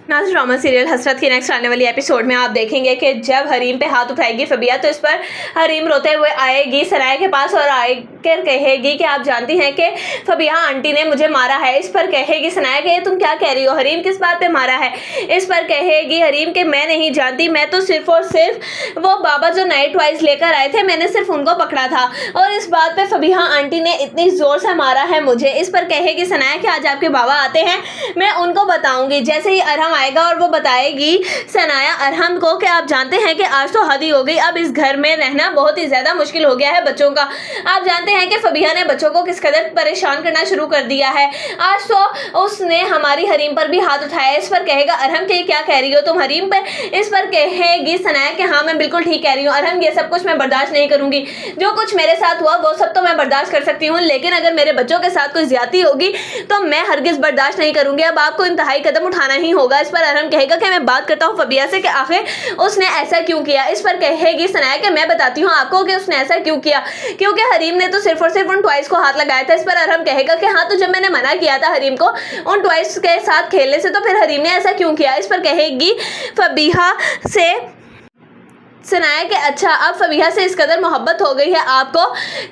Nazir drama serial हसरत की next आने वाली एपिसोड में आप देखेंगे कि जब हरीम पे हाथ उठाएगी फबिया तो इस पर हरीम रोते हुए आएगी सनाया के पास और आकर कहेगी कि आप जानती हैं कि फबिया आंटी ने मुझे मारा है। इस पर कहेगी सनाया कि तुम क्या कह रही हो, हरीम किस बात पे मारा है। इस पर कहेगी हरीम कि मैं नहीं जानती, मैं तो सिर्फ और सिर्फ वो बाबा जो नए टॉयज लेकर आए थे मैंने सिर्फ उनको पकड़ा था और इस बात पे फबिया आंटी ने इतनी ज़ोर से मारा है मुझे। इस पर कहेगी सनाया कि आज आपके बाबा आते हैं, मैं उनको बताऊंगी। जैसे ही अरहम आएगा और वो बताएगी सनाया अरहम को कि आप जानते हैं कि आज तो हद ही हो गई, अब इस घर में रहना बहुत ही ज़्यादा मुश्किल हो गया है बच्चों का। आप जानते हैं कि फबिया ने बच्चों को किस कदर परेशान करना शुरू कर दिया है। आज तो उसने हमारी हरीम पर भी हाथ उठाया। इस पर कहेगा अरहम कि क्या कह रही हो तुम हरीम पर। इस पर कहेगी सनाया कि हाँ मैं बिल्कुल ठीक कह रही हूँ अरहम, ये सब कुछ मैं बर्दाश्त नहीं करूँगी। जो कुछ मेरे साथ हुआ वो सब तो मैं बर्दाश्त कर सकती हूँ, लेकिन अगर मेरे बच्चों के साथ कोई ज्यादती होगी तो मैं हरगिज़ बर्दाश्त नहीं करूँगी। अब आपको इंतहाई कदम उठाना ही होगा। इस पर अरहम कहेगा कि मैं बात करता हूँ फबिया से कि आखिर उसने ऐसा क्यों किया। इस पर कहेगी सनाया कि मैं बताती हूँ आपको कि उसने ऐसा क्यों किया, क्योंकि हरीम ने तो सिर्फ और सिर्फ उन टॉयज को हाथ लगाया था। इस पर अरहम कहेगा कि हाँ तो जब मैंने मना किया था हरीम को उन टॉयज के साथ खेलने से तो फिर हरीम ने ऐसा क्यों किया। इस पर कहेगी फबिया से सनाया कि अच्छा अब फबिया से इस कदर मोहब्बत हो गई है आपको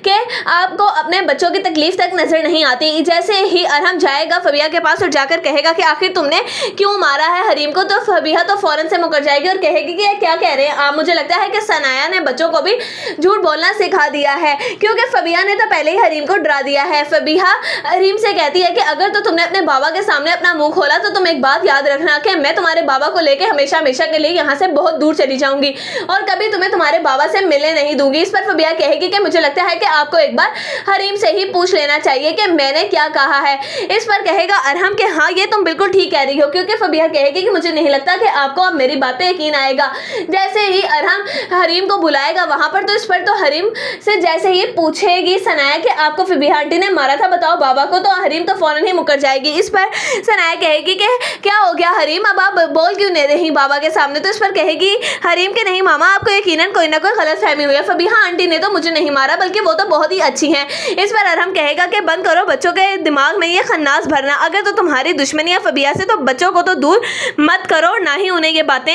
कि आपको अपने बच्चों की तकलीफ तक नजर नहीं आती। जैसे ही अरहम जाएगा फबिया के पास और जाकर कहेगा कि आखिर तुमने क्यों मारा है हरीम को, तो फबिया तो फौरन से मुकर जाएगी और कहेगी कि क्या कह रहे हैं आप। मुझे लगता है कि सनाया ने बच्चों को भी झूठ बोलना सिखा दिया है, क्योंकि फबिया ने तो पहले ही हरीम को डरा दिया है। फबिया हरीम से कहती है कि अगर तो तुमने अपने बाबा के सामने अपना मुंह खोला तो तुम एक बात याद रखना कि मैं तुम्हारे बाबा को लेकर हमेशा हमेशा के लिए यहाँ से बहुत दूर चली जाऊंगी और कभी तुम्हें तुम्हारे बाबा से मिलने नहीं दूंगी। इस पर फबिया कहेगी कि मुझे लगता है कि आपको एक बार हरीम से ही पूछ लेना चाहिए कि मैंने क्या कहा है। इस पर कहेगा अरहम कि हाँ ये तुम बिल्कुल ठीक कह रही हो, क्योंकि फबिया कहेगी कि मुझे नहीं लगता कि आपको अब मेरी बात पे यकीन आएगा। जैसे ही अरहम हरीम को बुलाएगा वहां पर तो इस पर तो हरीम से जैसे ही पूछेगी सनाया कि आपको फबिया आंटी ने मारा था बताओ बाबा को, तो हरीम तो फौरन ही मुकर जाएगी। इस पर सनाया कहेगी कि क्या हो गया हरीम, अब आप बोल क्यों नहीं रही बाबा के सामने। तो इस पर कहेगी हरीम के नहीं मामा आपको यकीनन कोई ना कोई गलतफहमी हुई है, फबिया आंटी ने तो मुझे नहीं मारा बल्कि वो तो बहुत ही अच्छी हैं। इस पर अरहम कहेगा कि बंद करो बच्चों के दिमाग में ये खन्नास भरना, अगर तो तुम्हारी दुश्मनी है फबिया से तो बच्चों को तो दूर मत करो, ना ही उन्हें ये बातें